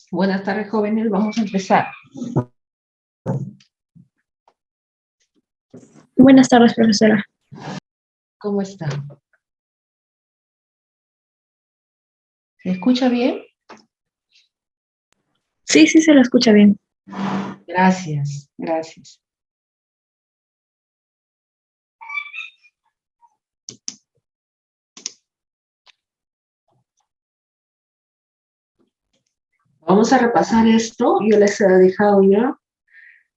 Buenas tardes, jóvenes. Vamos a empezar. Buenas tardes, profesora. ¿Cómo está? ¿Se escucha bien? Sí, se la escucha bien. Gracias, gracias. Vamos a repasar esto. Yo les he dejado ya,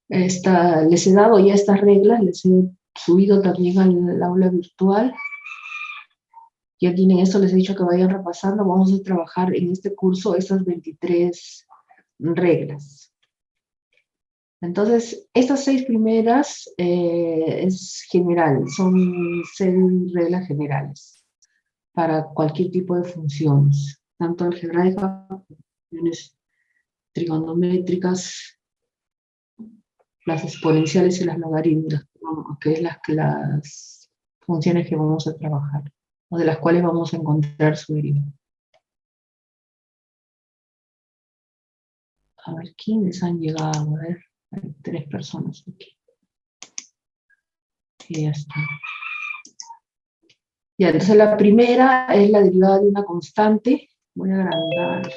les he dado ya estas reglas, les he subido también al aula virtual. Ya tienen esto, les he dicho que vayan repasando. Vamos a trabajar en este curso estas 23 reglas. Entonces, estas 6 primeras es general, son 6 reglas generales para cualquier tipo de funciones, tanto algebraicas, funciones trigonométricas, las exponenciales y las logarítmicas, que es las funciones que vamos a trabajar, o de las cuales vamos a encontrar su deriva. A ver, ¿quiénes han llegado? A ver, hay 3 personas aquí. Y ya está. Ya, entonces la primera es la derivada de una constante. Voy a agrandar.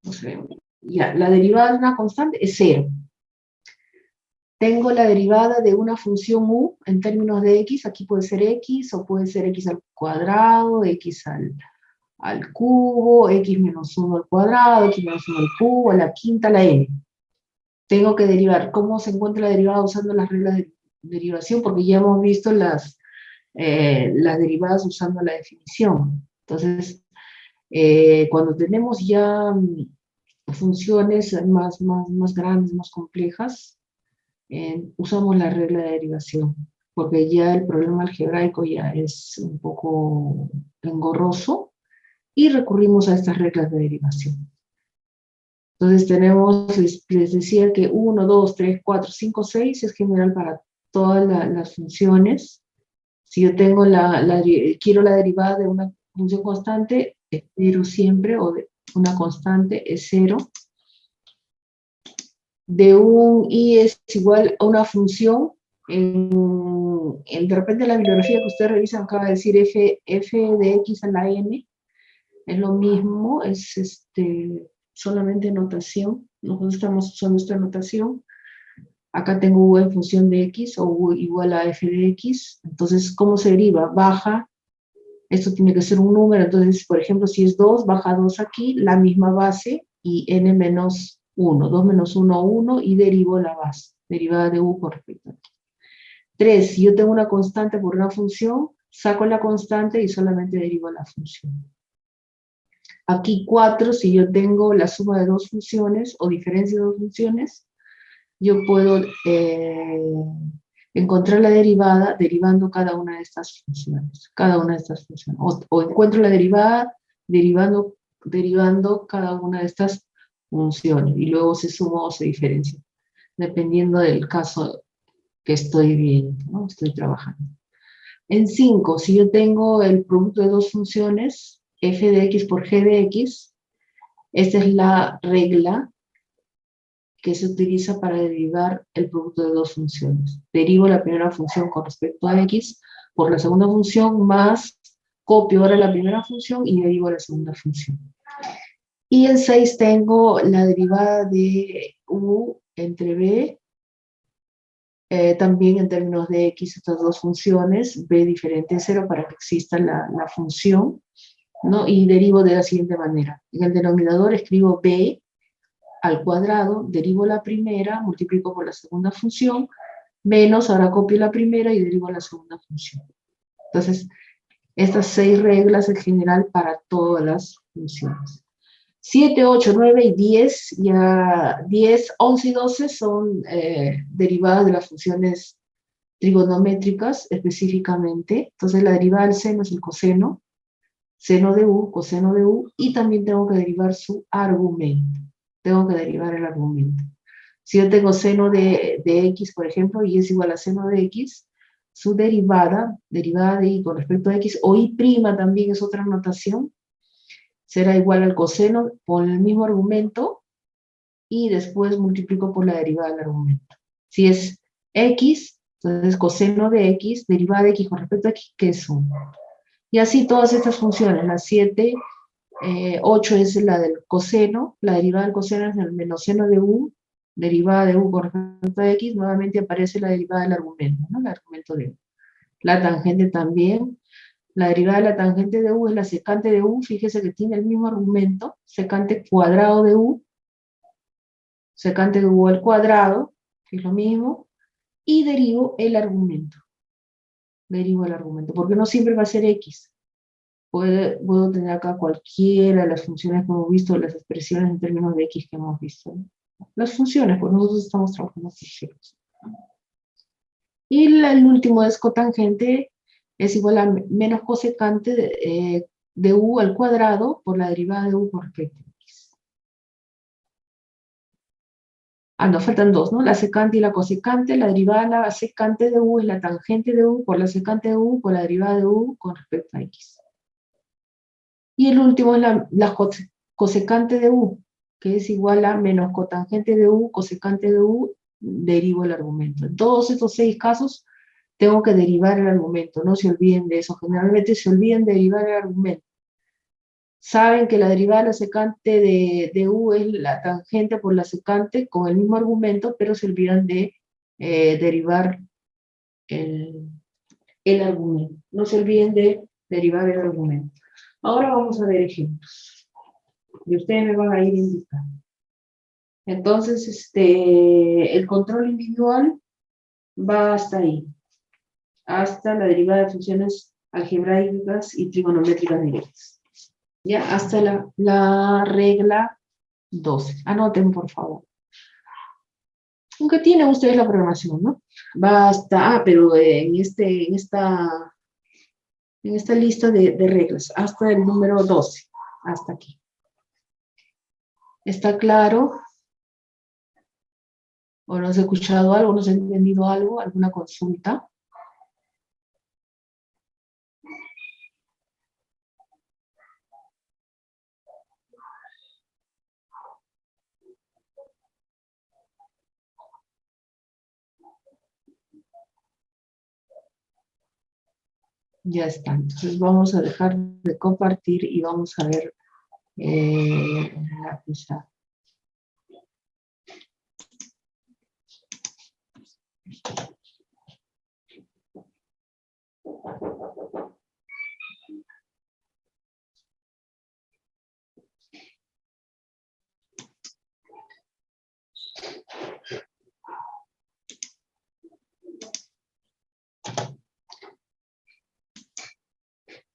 No sé. Ya, la derivada de una constante es 0. Tengo la derivada de una función u en términos de x. Aquí puede ser x o puede ser x al cuadrado, x al cubo, x menos 1 al cuadrado, x menos 1 al cubo, a la quinta, a la n. Tengo que derivar. ¿Cómo se encuentra la derivada usando las reglas de derivación? Porque ya hemos visto las derivadas usando la definición. Entonces, cuando tenemos ya funciones más grandes, más complejas, usamos la regla de derivación, porque ya el problema algebraico ya es un poco engorroso y recurrimos a estas reglas de derivación. Entonces tenemos, les decía que 1, 2, 3, 4, 5, 6 es general para todas las funciones. Si yo tengo quiero la derivada de una función constante, es 0 siempre, o de una constante es 0. De un i es igual a una función, de repente la bibliografía que ustedes revisan acaba de decir f de x a la n, es lo mismo, es solamente notación. Nosotros estamos usando esta notación. Acá tengo u en función de x, o u igual a f de x. Entonces, ¿cómo se deriva? Baja, esto tiene que ser un número, entonces, por ejemplo, si es 2, baja 2 aquí, la misma base, y n menos 1, 2 menos 1, 1, y derivo la base, derivada de u con respecto a aquí. 3, si yo tengo una constante por una función, saco la constante y solamente derivo la función. Aquí 4, si yo tengo la suma de dos funciones, o diferencia de dos funciones, yo puedo encontrar la derivada derivando cada una de estas funciones. O encuentro la derivada derivando cada una de estas funciones. Y luego se suma o se diferencia, dependiendo del caso que estoy viendo, ¿no? Estoy trabajando. En 5, si yo tengo el producto de dos funciones, f de x por g de x, esta es la regla que se utiliza para derivar el producto de dos funciones. Derivo la primera función con respecto a x por la segunda función, más copio ahora la primera función y derivo la segunda función. Y en 6 tengo la derivada de u entre b, también en términos de x, estas dos funciones, b diferente de 0 para que exista la función, ¿no? Y derivo de la siguiente manera. En el denominador escribo b al cuadrado, derivo la primera, multiplico por la segunda función, menos, ahora copio la primera y derivo la segunda función. Entonces, estas 6 reglas en general para todas las funciones. 7, 8, 9 y 10, ya 10, 11 y 12 son derivadas de las funciones trigonométricas específicamente. Entonces, la derivada del seno es el coseno, seno de u, coseno de u, y también tengo que derivar su argumento. Tengo que derivar el argumento. Si yo tengo seno de x, por ejemplo, y es igual a seno de x, su derivada de y con respecto a x, o y' también es otra notación, será igual al coseno por el mismo argumento y después multiplico por la derivada del argumento. Si es x, entonces coseno de x, derivada de x con respecto a x, que es 1. Y así todas estas funciones, la 7, 8 es la del coseno, la derivada del coseno es el menos seno de u, derivada de u con respecto a x, nuevamente aparece la derivada del argumento, ¿no? El argumento de u. La tangente también, la derivada de la tangente de u es la secante de u, fíjese que tiene el mismo argumento, secante cuadrado de u, secante de u al cuadrado, que es lo mismo, y derivo el argumento. Derivo el argumento, porque no siempre va a ser x. Puedo tener acá cualquiera de las funciones que hemos visto, las expresiones en términos de x que hemos visto, ¿no? Las funciones, pues nosotros estamos trabajando funciones. Y el último es cotangente, es igual a menos cosecante de u al cuadrado por la derivada de u con respecto a x. Nos faltan dos, ¿no? La secante y la cosecante. La derivada de la secante de u es la tangente de u por la secante de u por la derivada de u con respecto a x. Y el último es la cosecante de u, que es igual a menos cotangente de u, cosecante de u, derivo el argumento. En todos estos 6 casos tengo que derivar el argumento, no se olviden de eso. Generalmente se olviden de derivar el argumento. Saben que la derivada de la secante de u es la tangente por la secante con el mismo argumento, pero se olvidan de derivar el argumento. No se olviden de derivar el argumento. Ahora vamos a ver ejemplos. Y ustedes me van a ir indicando. Entonces, el control individual va hasta ahí. Hasta la derivada de funciones algebraicas y trigonométricas directas. Ya, hasta la regla 12. Anoten, por favor. Aunque tienen ustedes la programación, ¿no? Va hasta, pero en esta lista de reglas, hasta el número 12, hasta aquí. ¿Está claro? ¿O no se ha escuchado algo? ¿No se ha entendido algo? ¿Alguna consulta? Ya está. Entonces vamos a dejar de compartir y vamos a ver la pizarra.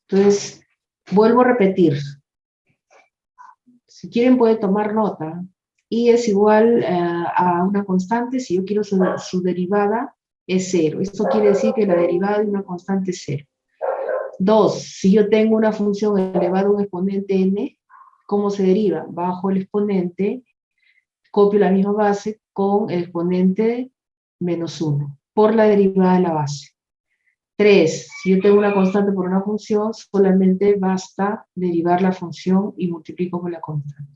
Entonces, vuelvo a repetir. Si quieren pueden tomar nota. Y es igual a una constante si yo quiero su derivada es 0. Esto quiere decir que la derivada de una constante es 0. 2. Si yo tengo una función elevada a un exponente n, ¿cómo se deriva? Bajo el exponente, copio la misma base con el exponente menos 1, por la derivada de la base. 3. Si yo tengo una constante por una función, solamente basta derivar la función y multiplico por la constante.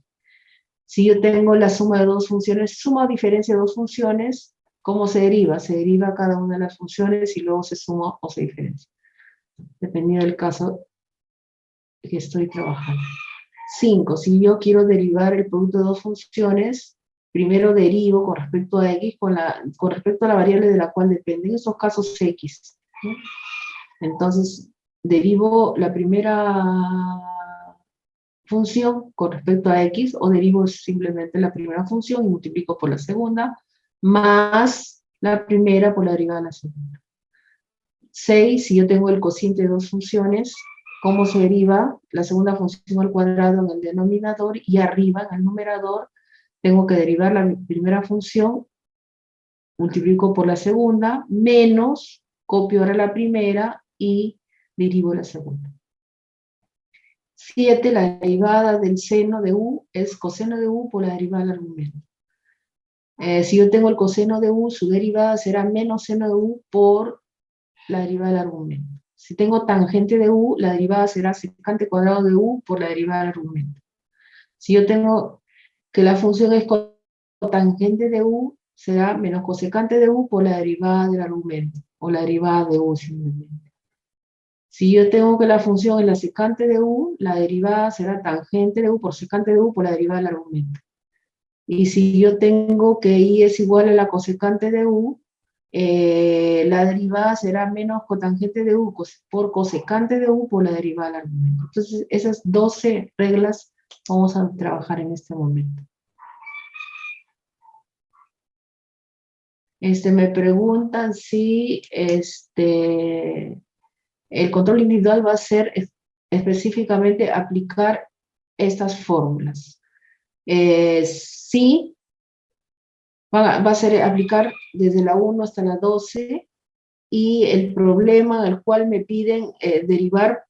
Si yo tengo la suma de dos funciones, suma o diferencia de dos funciones, ¿cómo se deriva? Se deriva cada una de las funciones y luego se suma o se diferencia, dependiendo del caso que estoy trabajando. 5. Si yo quiero derivar el producto de dos funciones, primero derivo con respecto a x, con respecto a la variable de la cual depende, en estos casos x, ¿no? Entonces, derivo la primera función con respecto a x, o derivo simplemente la primera función y multiplico por la segunda, más la primera por la derivada de la segunda. 6, si yo tengo el cociente de dos funciones, ¿cómo se deriva? La segunda función al cuadrado en el denominador, y arriba en el numerador tengo que derivar la primera función, multiplico por la segunda, menos, copio ahora la primera y derivo la segunda. 7, la derivada del seno de u es coseno de u por la derivada del argumento. Si yo tengo el coseno de u, su derivada será menos seno de u por la derivada del argumento. Si tengo tangente de u, la derivada será secante cuadrado de u por la derivada del argumento. Si yo tengo que la función es cotangente de u, será menos cosecante de u por la derivada del argumento, o la derivada de u simplemente. Si yo tengo que la función es la secante de u, la derivada será tangente de u por secante de u por la derivada del argumento. Y si yo tengo que i es igual a la cosecante de u, la derivada será menos cotangente de u por cosecante de u por la derivada del argumento. Entonces, esas 12 reglas vamos a trabajar en este momento. Me preguntan si el control individual va a ser específicamente aplicar estas fórmulas. Sí, va a ser aplicar desde la 1 hasta la 12, y el problema al cual me piden derivar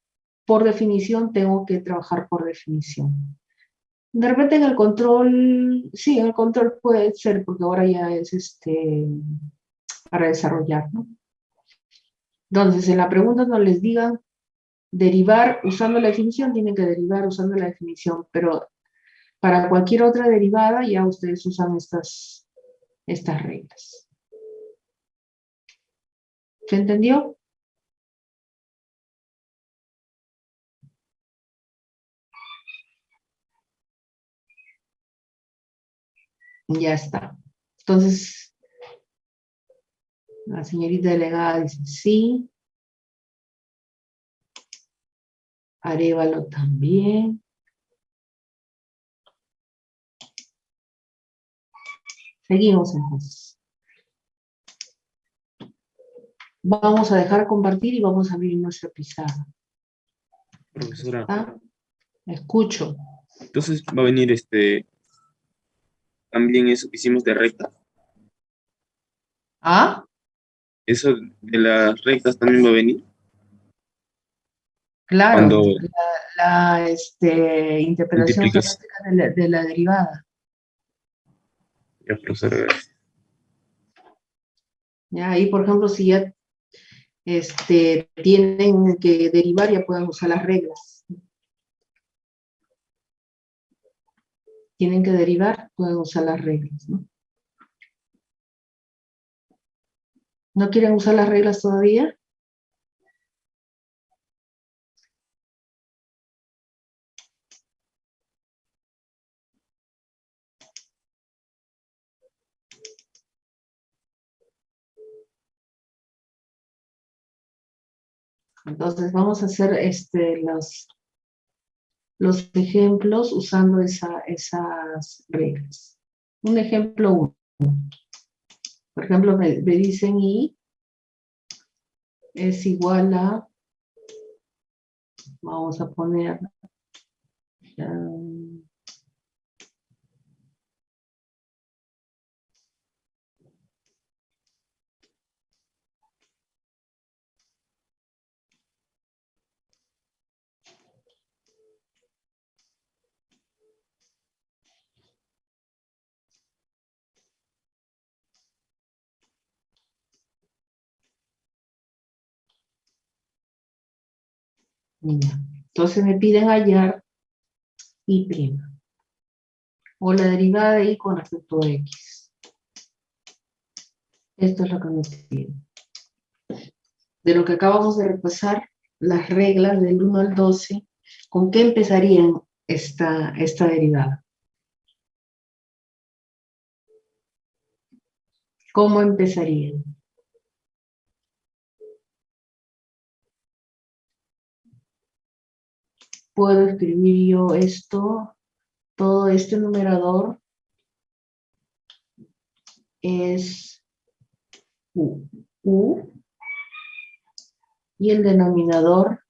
por definición, tengo que trabajar por definición. De repente en el control, sí, en el control puede ser, porque ahora ya es para desarrollar, ¿no? Entonces, en la pregunta no les digan derivar usando la definición, tienen que derivar usando la definición, pero para cualquier otra derivada ya ustedes usan estas reglas. ¿Se entendió? Ya está. Entonces, la señorita delegada dice sí. Arévalo también. Seguimos entonces. Vamos a dejar compartir y vamos a abrir nuestra pizarra. Profesora. ¿Está? Escucho. Entonces va a venir también eso que hicimos de recta. ¿Ah? Eso de las rectas también va a venir. Claro, Cuando la interpretación multiplicas. geométrica de la derivada. Ya, profesora, gracias. Ya, ahí, por ejemplo, si ya tienen que derivar, ya pueden usar las reglas. Tienen que derivar, pueden usar las reglas, ¿no? ¿No quieren usar las reglas todavía? Entonces vamos a hacer los ejemplos usando esas reglas. Un ejemplo 1. Por ejemplo, me dicen I es igual a, vamos a poner, entonces me piden hallar I', o la derivada de I con respecto a X. Esto es lo que me piden. De lo que acabamos de repasar, las reglas del 1 al 12, ¿con qué empezarían esta derivada? ¿Cómo empezarían? Puedo escribir yo esto, todo este numerador es U, y el denominador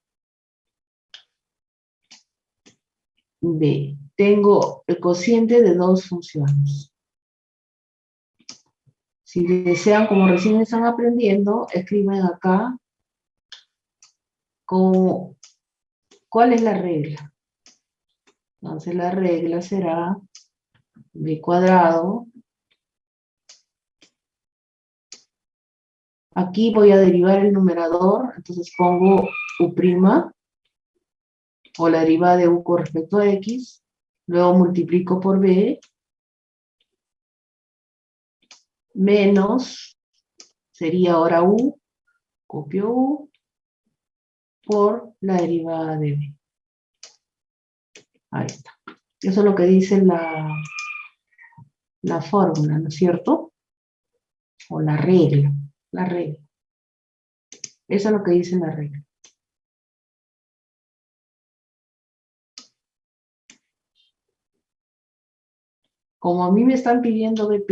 B. Tengo el cociente de dos funciones. Si desean, como recién están aprendiendo, escriben acá ¿cuál es la regla? Entonces la regla será B² Aquí voy a derivar el numerador, entonces pongo U', o la derivada de U con respecto a X, luego multiplico por B, menos, sería ahora U, copio U, por la derivada de B. Ahí está. Eso es lo que dice la fórmula, ¿no es cierto? O la regla, la regla. Eso es lo que dice la regla. Como a mí me están pidiendo B',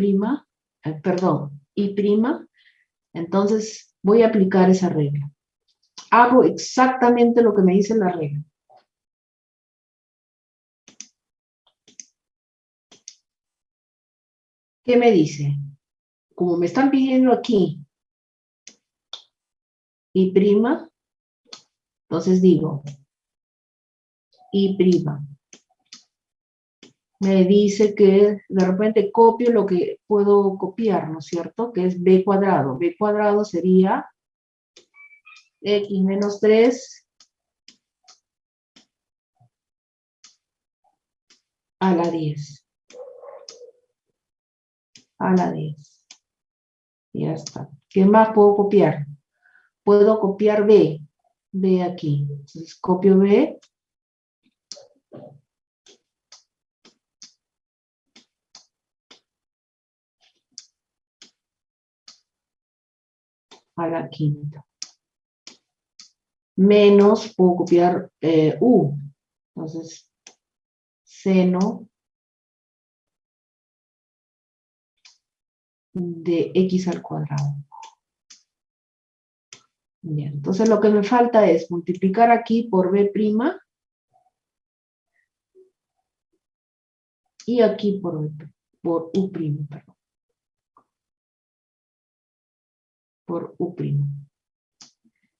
perdón, I', entonces voy a aplicar esa regla. Hago exactamente lo que me dice la regla. ¿Qué me dice? Como me están pidiendo aquí I', entonces digo I'. Me dice que de repente copio lo que puedo copiar, ¿no es cierto? Que es B cuadrado. B cuadrado sería X menos 3 a la 10. A la 10. Ya está. ¿Qué más puedo copiar? Puedo copiar B. B aquí. Entonces copio B. A la quinta. Menos, puedo copiar U. Entonces, seno de X al cuadrado. Bien, entonces lo que me falta es multiplicar aquí por B' y aquí por U', perdón. Por U'.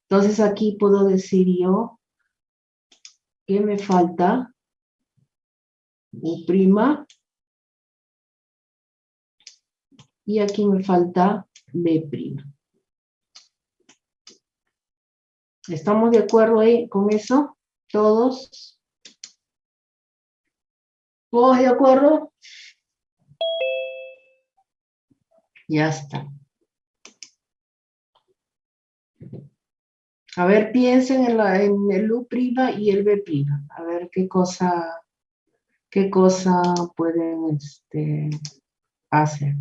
Entonces aquí puedo decir yo que me falta U' y aquí me falta B'. ¿Estamos de acuerdo ahí con eso? ¿Todos? ¿Todos de acuerdo? Ya está. A ver, piensen en el U' y el B'. A ver qué cosa pueden hacer.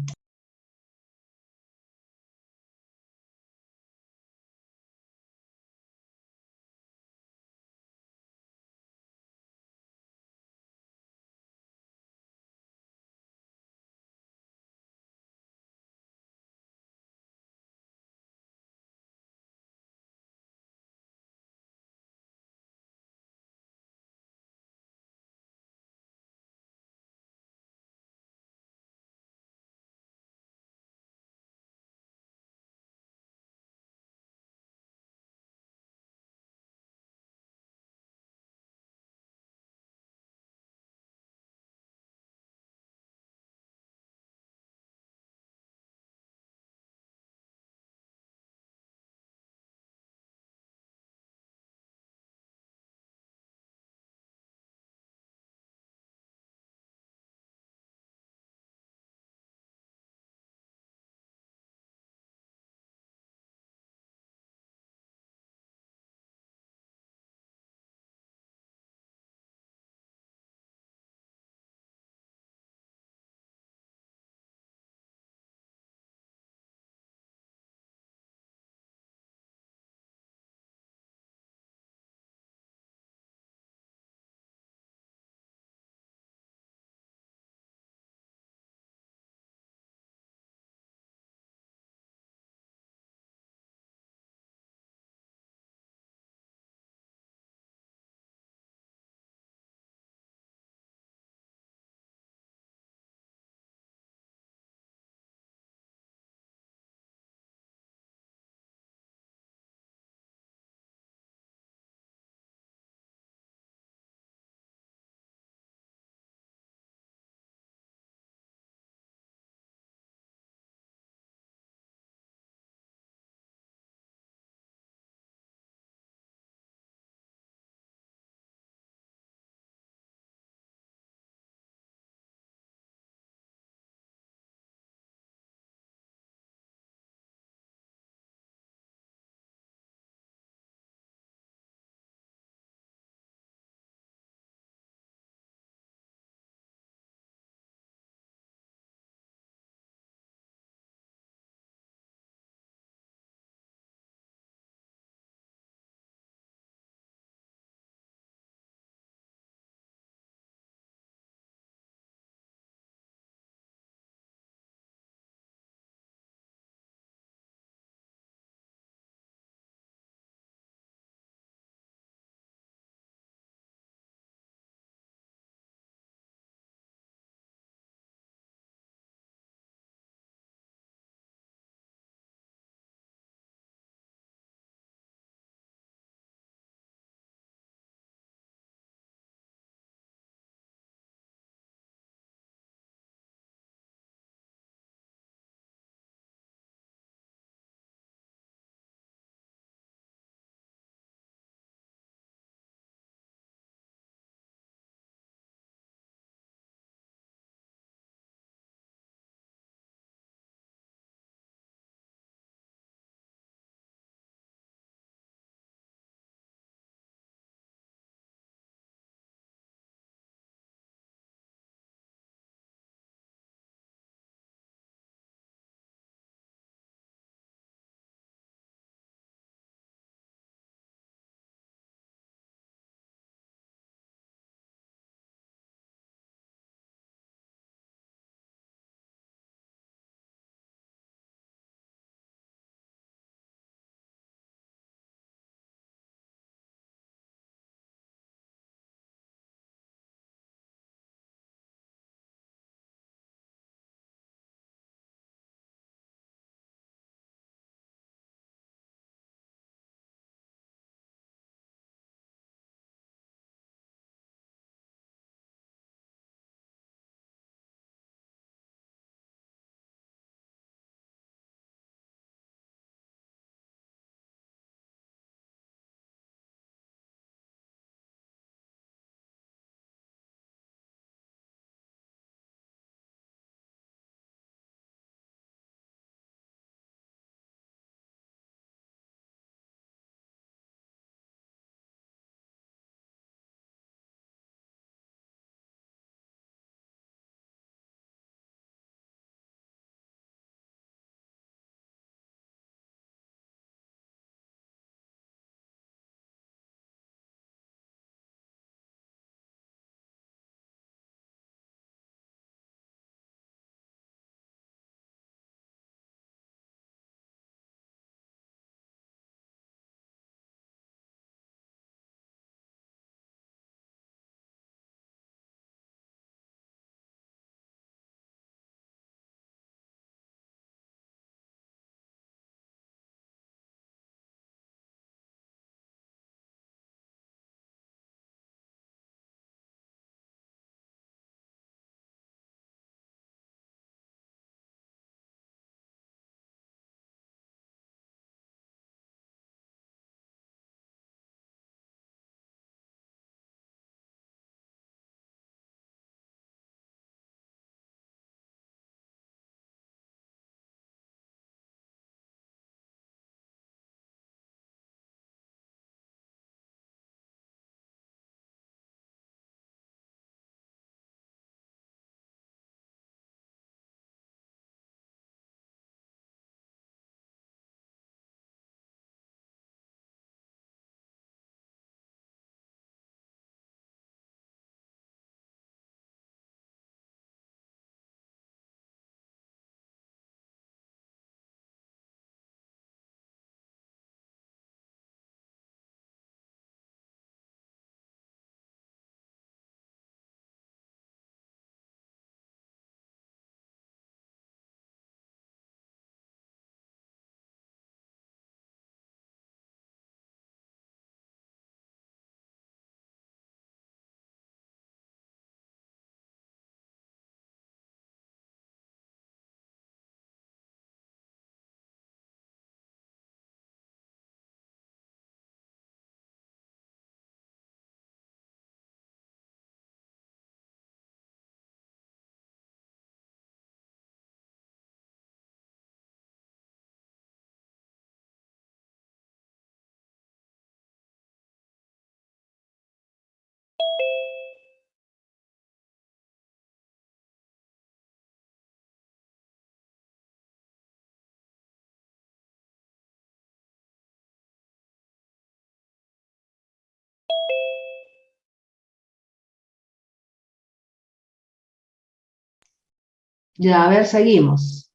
Ya, a ver, seguimos.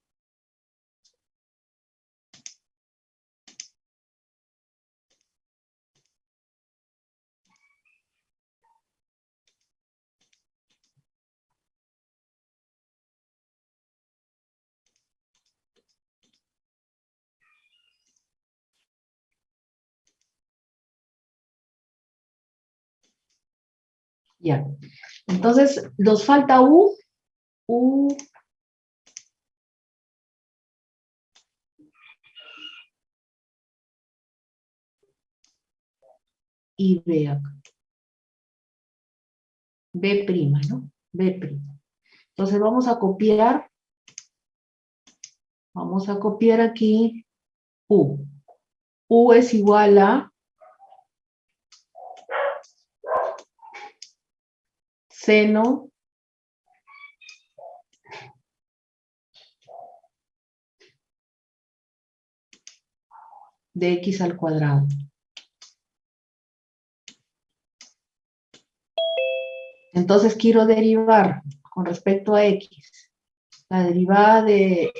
Ya. Entonces, nos falta U y B acá. B prima, ¿no? B prima. Entonces vamos a copiar aquí U. U es igual a seno de x al cuadrado. Entonces quiero derivar con respecto a x. La derivada de...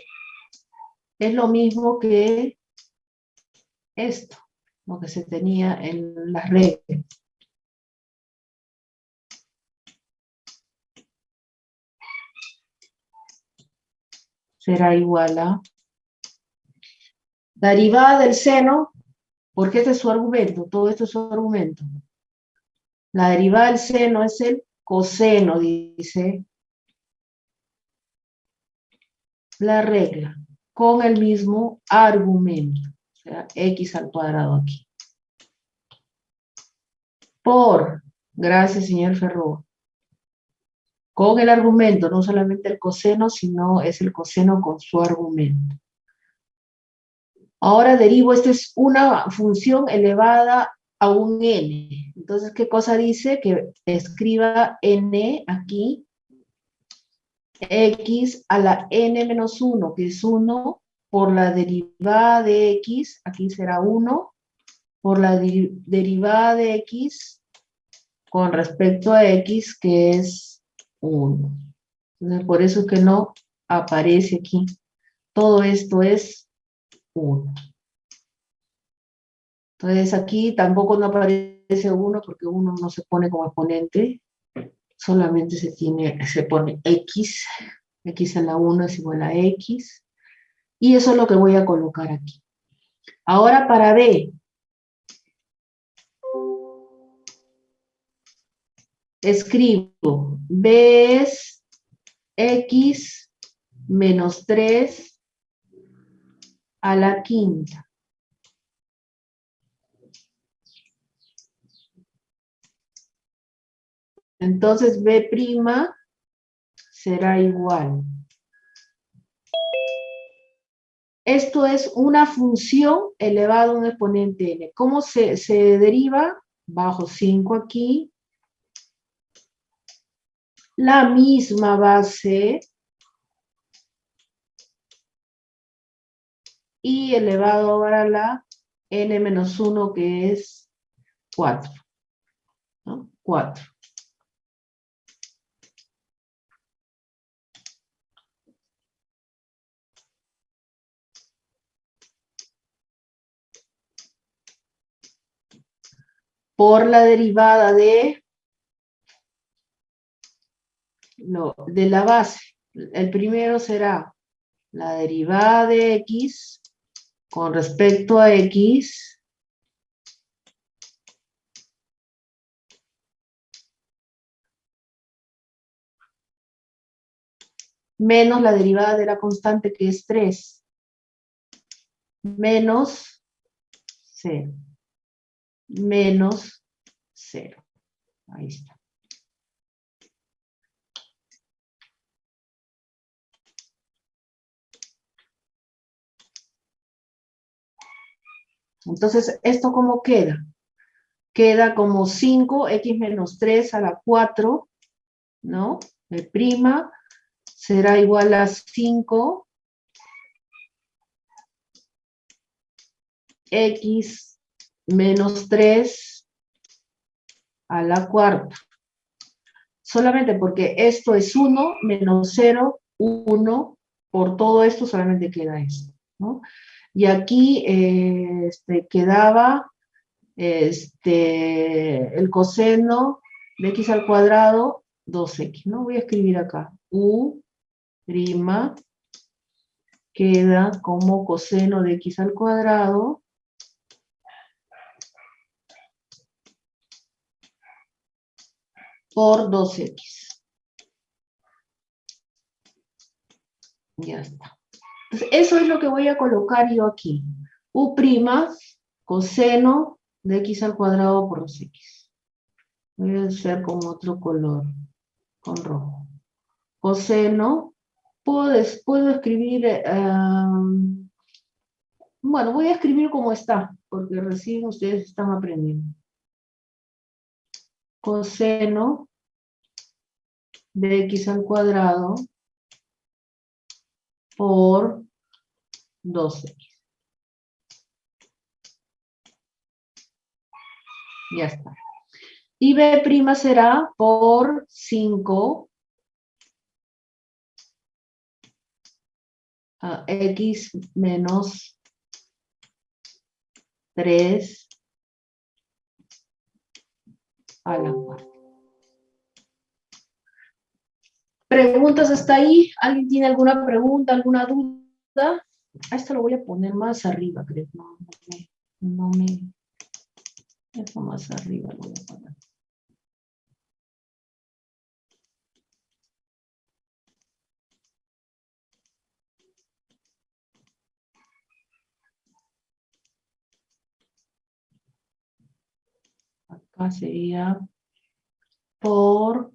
es lo mismo que esto, lo que se tenía en las reglas. Será igual a... la derivada del seno, porque este es su argumento, todo esto es su argumento. La derivada del seno es el coseno, dice la regla, con el mismo argumento, o sea, x al cuadrado aquí. Por, gracias señor Ferro, con el argumento, no solamente el coseno, sino es el coseno con su argumento. Ahora derivo, esta es una función elevada a un n. Entonces, ¿qué cosa dice? Que escriba n aquí, x a la n menos 1, que es 1, por la derivada de x, aquí será 1, por la derivada de x con respecto a x, que es 1. Entonces, por eso es que no aparece aquí. Todo esto es 1. Entonces, aquí tampoco no aparece 1 porque 1 no se pone como exponente. Solamente se pone x. X a la 1 es igual a x. Y eso es lo que voy a colocar aquí. Ahora para B. Escribo, B es x menos 3 a la quinta. Entonces B' será igual. Esto es una función elevada a un exponente n. ¿Cómo se deriva? Bajo 5 aquí. La misma base y elevado ahora a la n menos 1, que es 4. ¿No? 4. Por la derivada de la base. El primero será la derivada de x con respecto a x menos la derivada de la constante, que es 3, menos 0, menos 0. Ahí está. Entonces, ¿esto cómo queda? Queda como 5x menos 3 a la 4, ¿no? B' será igual a 5 x menos 3 a la cuarta. Solamente porque esto es 1 menos 0 1 por todo esto solamente queda esto, ¿no? Y aquí quedaba el coseno de x al cuadrado 2x, ¿no? Voy a escribir acá, u' queda como coseno de x al cuadrado por 2x. Ya está. Entonces, eso es lo que voy a colocar yo aquí. U' coseno de x al cuadrado por 2x. Voy a hacer con otro color, con rojo. Coseno, puedo escribir, bueno, voy a escribir como está, porque recién ustedes están aprendiendo. Coseno de x al cuadrado por 2x. Ya está. Y b' será por 5 x menos 3 a la cuarta. ¿Preguntas hasta ahí? ¿Alguien tiene alguna pregunta, alguna duda? A esto lo voy a poner más arriba, creo. Eso más arriba lo voy a poner. Acá sería por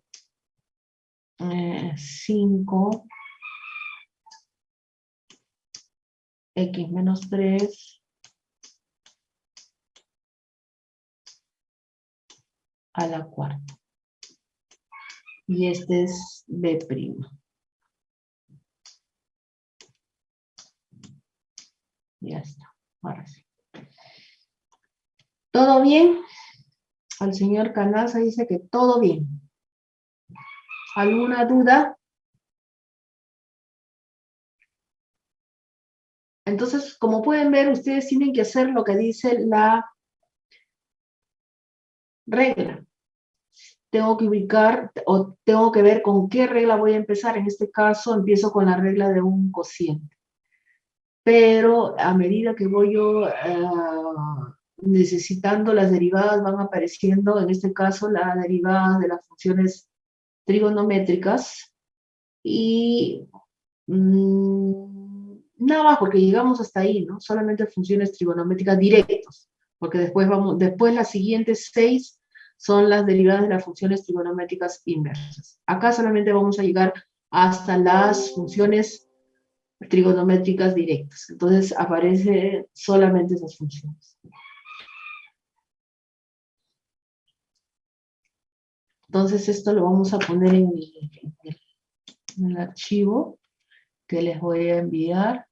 5 x menos 3 a la cuarta. Y este es b'. Ya está. Ahora sí. ¿Todo bien? Al señor Canaza dice que todo bien. ¿Alguna duda? Entonces, como pueden ver, ustedes tienen que hacer lo que dice la regla. Tengo que ubicar o tengo que ver con qué regla voy a empezar. En este caso, empiezo con la regla de un cociente. Pero a medida que voy yo necesitando, las derivadas van apareciendo. En este caso, la derivada de las funciones trigonométricas. Y nada más, porque llegamos hasta ahí, ¿no? Solamente funciones trigonométricas directas, porque después las siguientes 6 son las derivadas de las funciones trigonométricas inversas. Acá solamente vamos a llegar hasta las funciones trigonométricas directas. Entonces aparecen solamente esas funciones. Entonces esto lo vamos a poner en el archivo que les voy a enviar.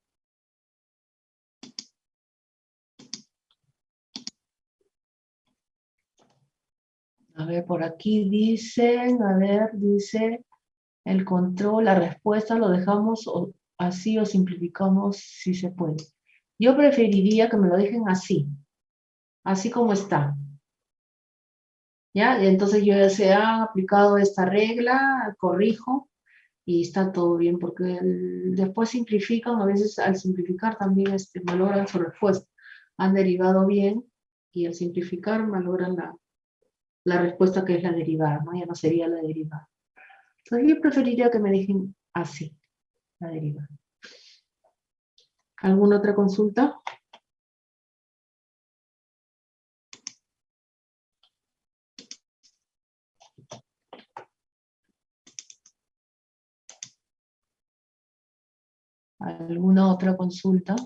A ver, por aquí dicen, dice el control, la respuesta lo dejamos así o simplificamos si se puede. Yo preferiría que me lo dejen así como está. ¿Ya? Y entonces yo ya se ha aplicado esta regla, corrijo, y está todo bien, porque después simplifican, a veces al simplificar también malogran su respuesta. Han derivado bien, y al simplificar malogran la respuesta que es la derivada, ¿no? Ya no sería la derivada. Entonces yo preferiría que me dejen así, la derivada. ¿Alguna otra consulta? ¿Alguna otra consulta?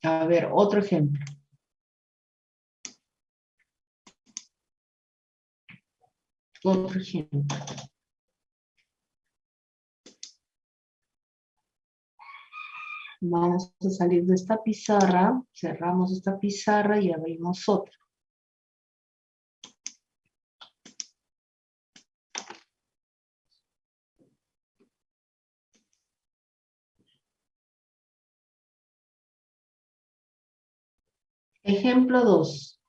A ver, otro ejemplo. Otro ejemplo. Vamos a salir de esta pizarra, cerramos esta pizarra y abrimos otra. Ejemplo 2.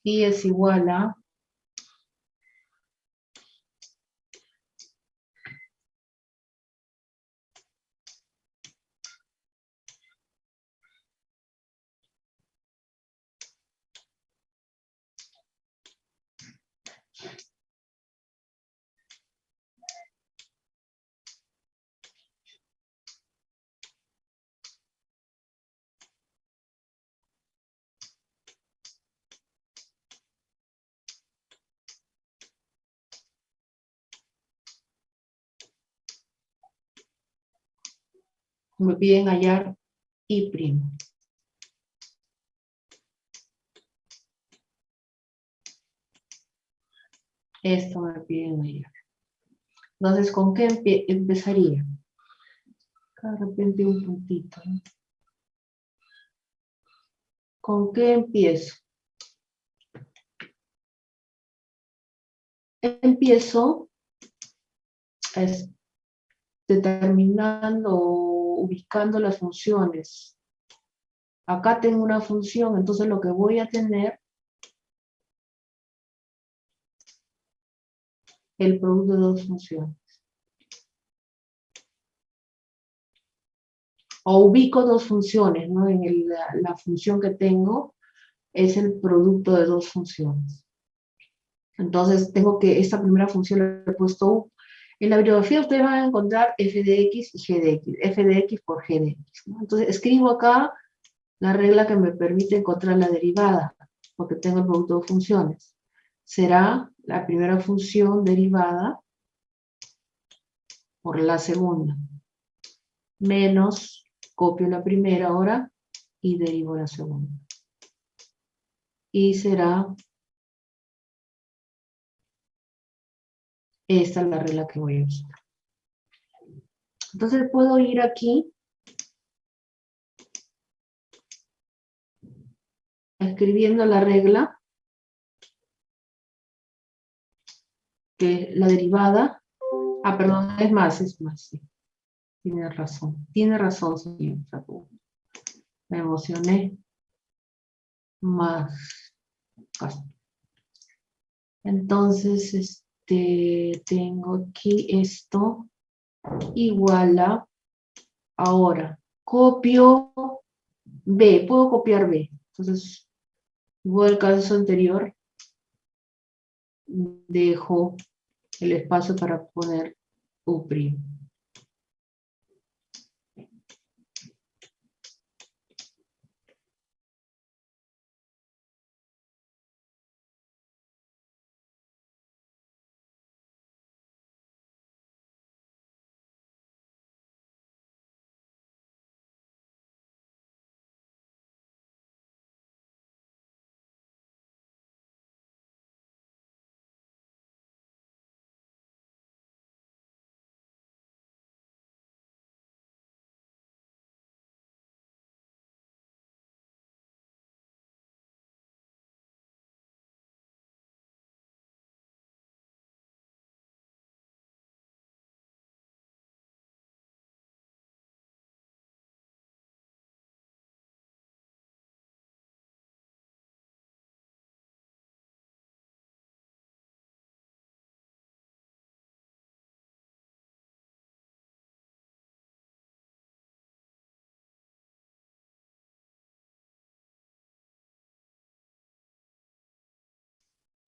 Y es igual a me piden hallar y'. Esto me piden hallar. Entonces, ¿con qué empezaría? De repente un puntito, ¿no? ¿Con qué empiezo? Empiezo determinando, ubicando las funciones. Acá tengo una función, entonces lo que voy a tener, el producto de dos funciones. O ubico dos funciones, ¿no? En la función que tengo es el producto de dos funciones. Entonces tengo que, esta primera función le he puesto U. En la bibliografía ustedes van a encontrar f de x y g de x, f de x por g de x, ¿no? Entonces escribo acá la regla que me permite encontrar la derivada, porque tengo el producto de funciones. Será la primera función derivada por la segunda, menos, copio la primera ahora y derivo la segunda. Y será, esta es la regla que voy a usar. Entonces puedo ir aquí, escribiendo la regla, que la derivada, perdón, es más, sí. Tiene razón, señor Saco. Me emocioné más. Entonces, tengo aquí esto igual a, ahora, copio B, puedo copiar B. Entonces, igual al caso anterior, dejo el espacio para poner U'.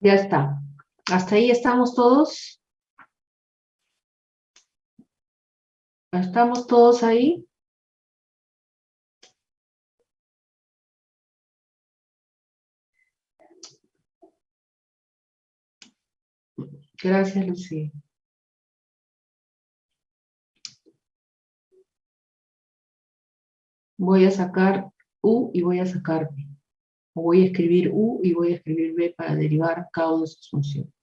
Ya está. Hasta ahí estamos todos. ¿Estamos todos ahí? Gracias, Lucía. Voy a sacar U y voy a sacar B. O voy a escribir U y voy a escribir B para derivar cada una de sus funciones.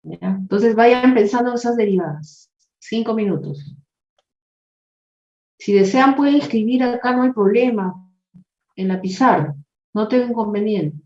¿Ya? Entonces vayan pensando en esas derivadas. 5 minutos. Si desean pueden escribir acá, no hay problema, en la pizarra. No tengo inconveniente.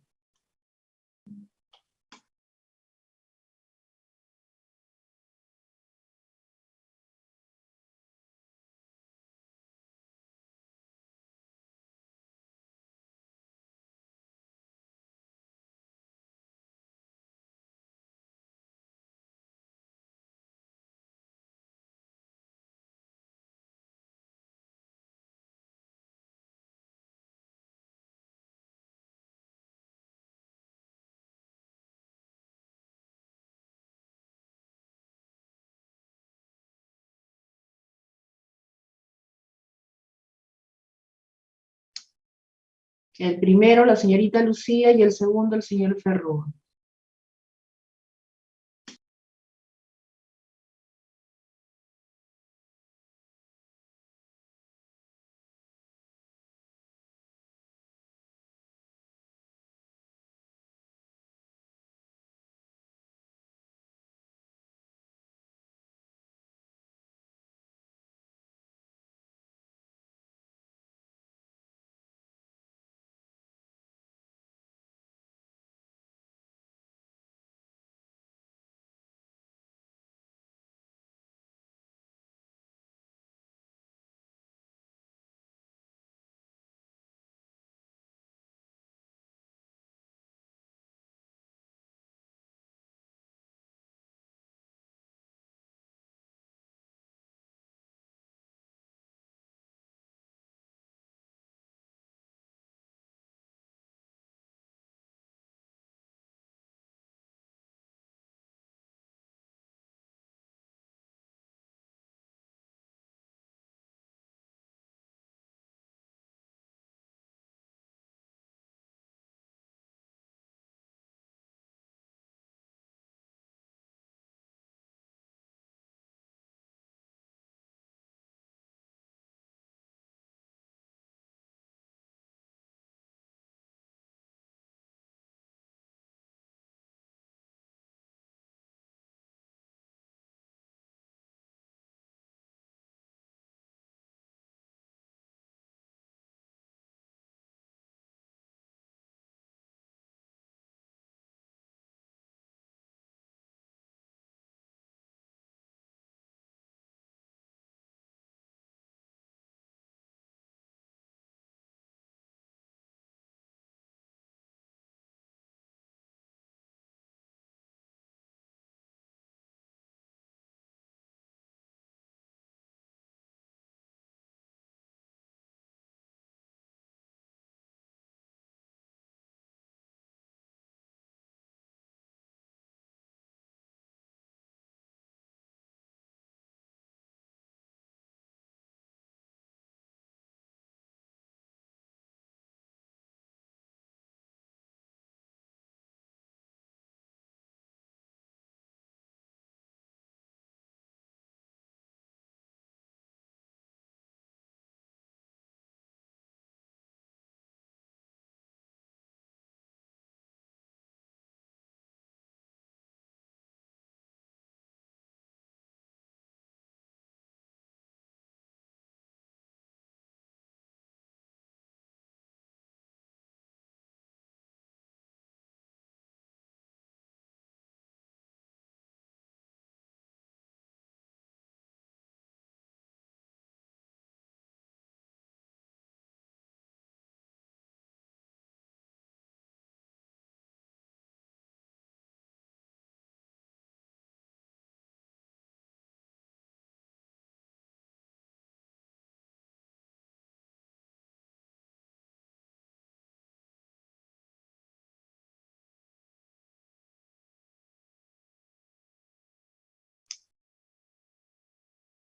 El primero, la señorita Lucía, y el segundo, el señor Ferro.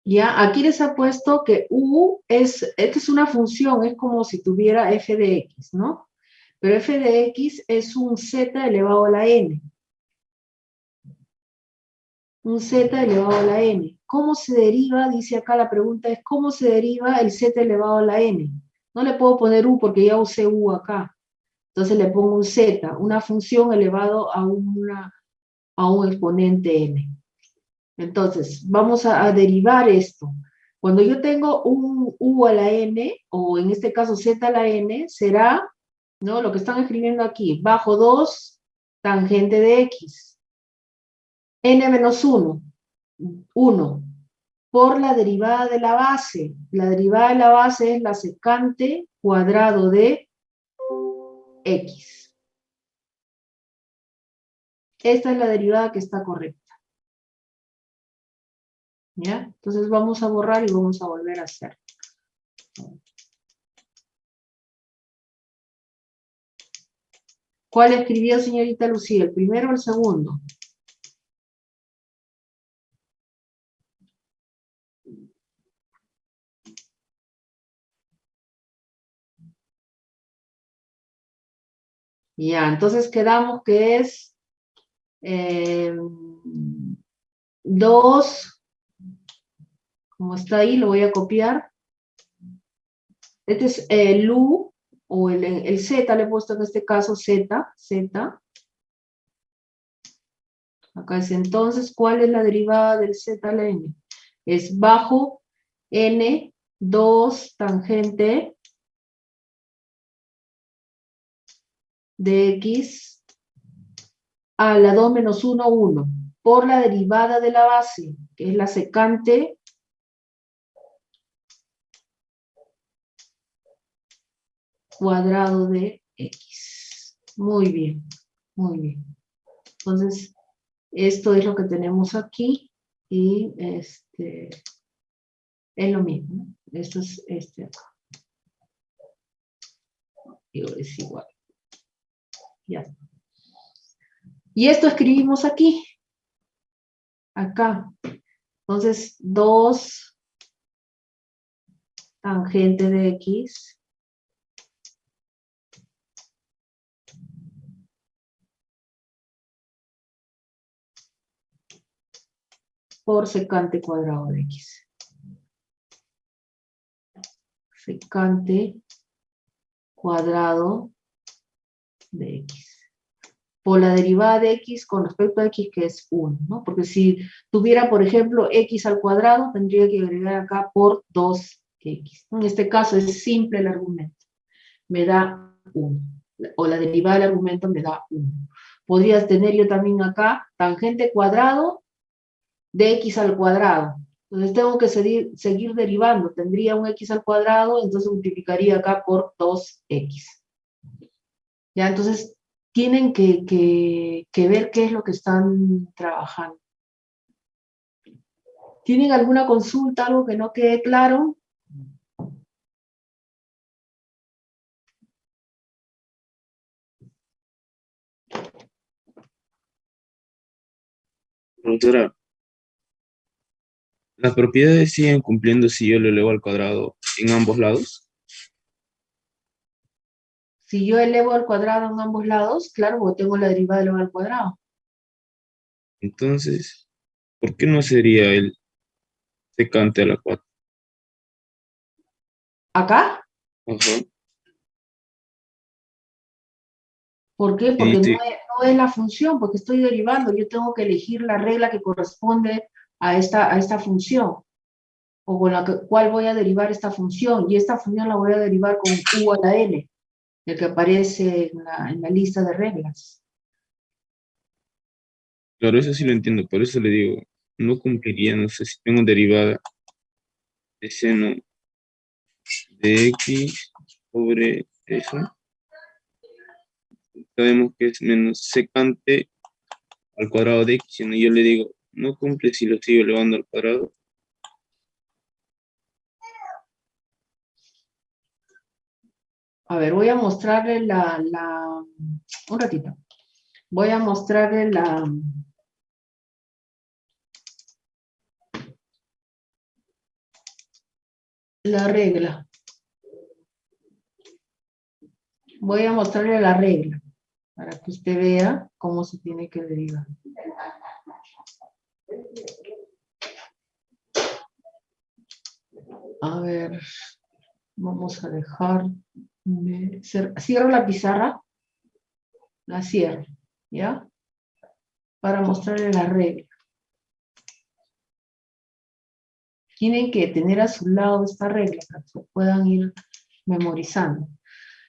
Ya, aquí les ha puesto que U esta es una función, es como si tuviera f de x, ¿no? Pero f de x es un z elevado a la n. Un z elevado a la n. ¿Cómo se deriva? Dice acá la pregunta es, ¿cómo se deriva el z elevado a la n? No le puedo poner u porque ya usé u acá. Entonces le pongo un z, una función elevado a una a un exponente n. Entonces, vamos a derivar esto. Cuando yo tengo un u a la n, o en este caso z a la n, será, ¿no? Lo que están escribiendo aquí, bajo 2 tangente de x. N menos 1, 1, por la derivada de la base. La derivada de la base es la secante cuadrado de x. Esta es la derivada que está correcta. ¿Ya? Entonces vamos a borrar y vamos a volver a hacer. ¿Cuál escribió señorita Lucía? ¿El primero o el segundo? Ya, entonces quedamos que es 2, como está ahí, lo voy a copiar. Este es el u, o el z, le he puesto en este caso z. Acá es entonces, ¿cuál es la derivada del z a la n? Es bajo n, 2 tangente de x a la 2 menos 1, 1, por la derivada de la base, que es la secante cuadrado de x. Muy bien, muy bien. Entonces, esto es lo que tenemos aquí, y es lo mismo, ¿no? Esto es acá. Digo, es igual. Ya. Y esto escribimos aquí. Acá. Entonces, 2 tangente de x por secante cuadrado de x. Secante cuadrado de x. Por la derivada de x con respecto a x, que es 1, ¿no? Porque si tuviera, por ejemplo, x al cuadrado, tendría que agregar acá por 2x. En este caso es simple el argumento. Me da 1. O la derivada del argumento me da 1. Podrías tener yo también acá tangente cuadrado de x al cuadrado. Entonces tengo que seguir derivando. Tendría un x al cuadrado, entonces multiplicaría acá por 2x. Ya, entonces tienen que ver qué es lo que están trabajando. ¿Tienen alguna consulta, algo que no quede claro? Profesora, ¿las propiedades siguen cumpliendo si yo lo elevo al cuadrado en ambos lados? Si yo elevo al cuadrado en ambos lados, claro, porque tengo la derivada de elevado al cuadrado. Entonces, ¿por qué no sería el secante a la 4? ¿Acá? Ajá. ¿Por qué? Y Porque dice, no es la función, porque estoy derivando. Yo tengo que elegir la regla que corresponde a esta función, o con la cual voy a derivar esta función, y esta función la voy a derivar con u a la n, el que aparece en la lista de reglas. claro, eso sí lo entiendo, por eso le digo, no cumpliría, no sé si tengo derivada de seno de x sobre eso. Sabemos que es menos secante al cuadrado de x, y yo le digo, no cumple si lo sigo elevando al cuadrado. A ver, voy a mostrarle un ratito. Voy a mostrarle la regla. Voy a mostrarle la regla, para que usted vea cómo se tiene que derivar. A ver, vamos a dejar, cierro la pizarra, la cierro, ¿ya? para mostrarles la regla. Tienen que tener a su lado esta regla para que puedan ir memorizando.